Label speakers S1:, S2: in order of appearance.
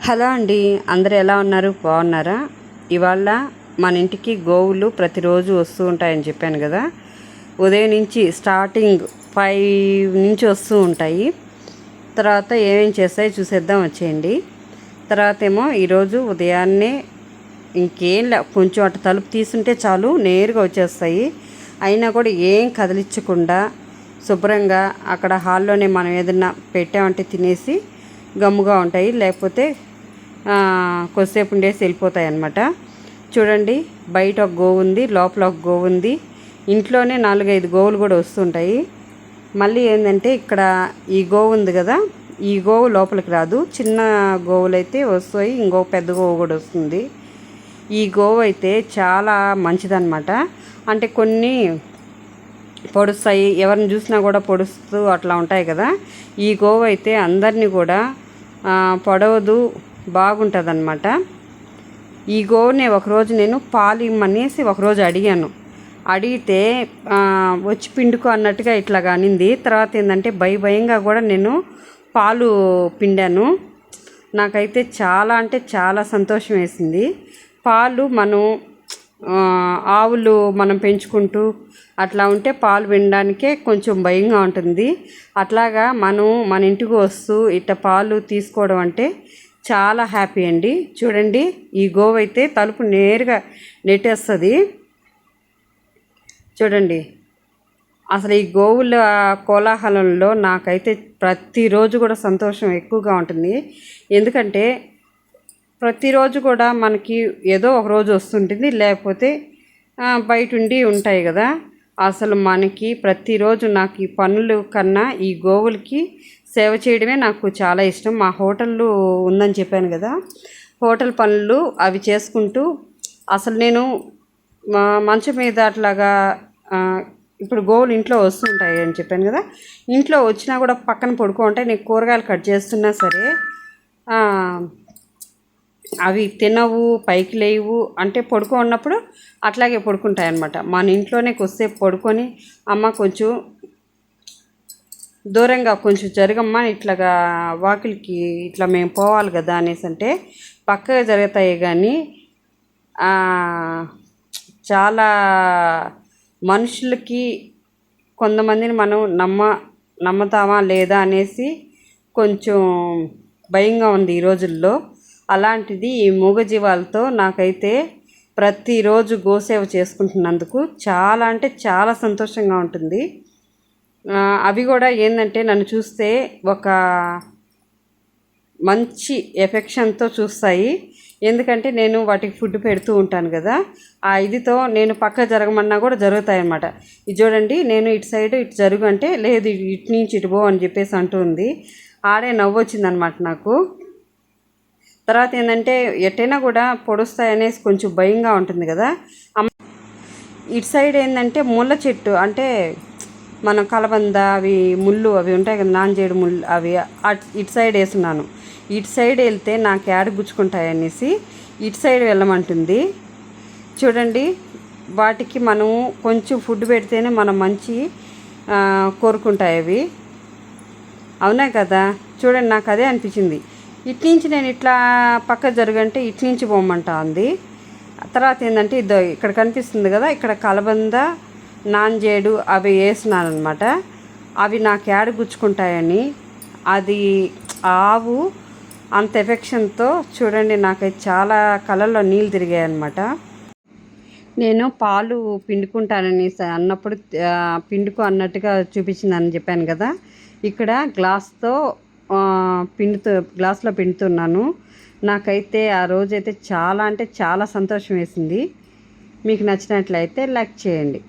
S1: Hello అండి, అందరూ ఎలా ఉన్నారు? బాగున్నారా? ఇవాళ మన ఇంటికి గోవులు ప్రతిరోజు వస్తూ ఉంటాయని చెప్పాను కదా. ఉదయం నుంచి స్టార్టింగ్ 5 నుంచి వస్తూ ఉంటాయి. తర్వాత ఏమేం చేస్తాయి చూసేద్దాం, వచ్చేయండి. తర్వాత ఏమో ఈరోజు ఉదయాన్నే ఇంకేం కొంచెం అటు తలుపు తీసుంటే చాలు నేరుగా వచ్చేస్తాయి. అయినా కూడా ఏం కదిలించకుండా శుభ్రంగా అక్కడ హాల్లోనే మనం ఏదన్నా పెట్టామంటే తినేసి గమ్ముగా ఉంటాయి. లేకపోతే కొద్దిసేపు ఉండేసి వెళ్ళిపోతాయి అన్నమాట. చూడండి, బయట ఒక గోవు ఉంది, లోపల ఒక గోవు ఉంది. ఇంట్లోనే 4-5 గోవులు కూడా వస్తుంటాయి. మళ్ళీ ఏంటంటే ఇక్కడ ఈ గోవు ఉంది కదా, ఈ గోవు లోపలికి రాదు. చిన్న గోవులు అయితే వస్తాయి, ఇంకో పెద్ద గోవు కూడా వస్తుంది. ఈ గోవు అయితే చాలా మంచిదన్నమాట. అంటే కొన్ని పొడుస్తాయి, ఎవరిని చూసినా కూడా పొడుస్తూ అట్లా ఉంటాయి కదా. ఈ గోవు అయితే అందరినీ కూడా పొడవదు, బాగుంటుంది అన్నమాట. ఈ గోవుని ఒకరోజు నేను పాలు ఇమ్మనేసి ఒకరోజు అడిగాను. అడిగితే వచ్చి పిండుకో అన్నట్టుగా ఇట్లా కానింది. తర్వాత ఏంటంటే భయంగా కూడా నేను పాలు పిండాను. నాకైతే చాలా అంటే చాలా సంతోషం వేసింది. పాలు ఆవులు మనం పెంచుకుంటూ అట్లా ఉంటే పాలు పిండడానికే కొంచెం భయంగా ఉంటుంది. అట్లాగా మన ఇంటికి వస్తూ ఇట్లా పాలు తీసుకోవడం అంటే చాలా హ్యాపీ అండి. చూడండి, ఈ గోవు అయితే తలుపు నేరుగా నెట్టేస్తుంది. చూడండి, అసలు ఈ గోవుల కోలాహలంలో నాకైతే ప్రతిరోజు కూడా సంతోషం ఎక్కువగా ఉంటుంది. ఎందుకంటే ప్రతిరోజు కూడా మనకి ఏదో ఒక రోజు వస్తుంటుంది, లేకపోతే బయట ఉండి ఉంటాయి కదా. అసలు మనకి ప్రతిరోజు నాకు ఈ పనులు కన్నా ఈ గోవులకి సేవ చేయడమే నాకు చాలా ఇష్టం. మా హోటళ్ళు ఉందని చెప్పాను కదా, హోటల్ పనులు అవి చేసుకుంటూ అసలు నేను మంచం మీద అట్లాగా ఇప్పుడు గోవులు ఇంట్లో వస్తుంటాయి అని చెప్పాను కదా, ఇంట్లో వచ్చినా కూడా పక్కన పడుకో ఉంటాయి. నేను కూరగాయలు కట్ చేస్తున్నా సరే అవి తినవు, పైకి లేవు. అంటే పడుకో ఉన్నప్పుడు అట్లాగే పడుకుంటాయి అన్నమాట. మన ఇంట్లోనే కొద్దిసేపు పడుకొని అమ్మ కొంచెం దూరంగా కొంచెం జరగమ్మా, ఇట్లాగా వాకిలికి ఇట్లా మేము పోవాలి కదా అనేసి అంటే పక్కగా జరుగుతాయి. కానీ చాలా మనుషులకి కొంతమందిని మనం నమ్మతామా లేదా అనేసి కొంచెం భయంగా ఉంది ఈ రోజుల్లో. అలాంటిది ఈ మూగజీవాలతో నాకైతే ప్రతిరోజు గోసేవ చేసుకుంటున్నందుకు చాలా అంటే చాలా సంతోషంగా ఉంటుంది. అవి కూడా ఏంటంటే నన్ను చూస్తే ఒక మంచి ఎఫెక్షన్తో చూస్తాయి. ఎందుకంటే నేను వాటికి ఫుడ్ పెడుతూ ఉంటాను కదా, ఆ ఇదితో నేను పక్క జరగమన్నా కూడా జరుగుతాయి అన్నమాట. ఇది చూడండి, నేను ఇటు సైడ్ ఇటు జరుగు అంటే లేదు ఇటు నుంచి ఇటు పో అని చెప్పేసి అంటుంది. ఆడే నవ్వు వచ్చిందనమాట నాకు. తర్వాత ఏంటంటే ఎట్టైనా కూడా పొడుస్తాయనేసి కొంచెం భయంగా ఉంటుంది కదా. ఇటు సైడ్ ఏంటంటే ముళ్ళ చెట్టు, అంటే మనం కలబంద అవి ముళ్ళు అవి ఉంటాయి కదా, నాంజేడు ముళ్ళు అవి ఇటు సైడ్ వేస్తున్నాను. ఇటు సైడ్ వెళ్తే నాకు యాడ గుచ్చుకుంటాయనేసి ఇటు సైడ్ వెళ్ళమంటుంది. చూడండి, వాటికి మనం కొంచెం ఫుడ్ పెడితేనే మనం మంచి కోరుకుంటాయి అవి. అవునా కదా? చూడండి, నాకు అదే అనిపించింది. ఇటు నుంచి నేను ఇట్లా పక్క జరుగంటే ఇటు నుంచి పోమంటా ఉంది. తర్వాత ఏంటంటే ఇక్కడ కనిపిస్తుంది కదా, ఇక్కడ కలబంద నాంజేడు అవి వేసినాను అనమాట. అవి నాకు యాడ గుచ్చుకుంటాయని అది ఆవు అంత ఎఫెక్షన్తో చూడండి, నాకైతే చాలా కళ్ళల్లో నీళ్ళు తిరిగాయి అనమాట. నేను పాలు పిండుకుంటానని అన్నప్పుడు పిండుకు అన్నట్టుగా చూపించిందని చెప్పాను కదా. ఇక్కడ గ్లాస్లో పిండుతున్నాను. నాకైతే ఆ రోజైతే చాలా అంటే చాలా సంతోషం వేసింది. మీకు నచ్చినట్లయితే లైక్ చేయండి.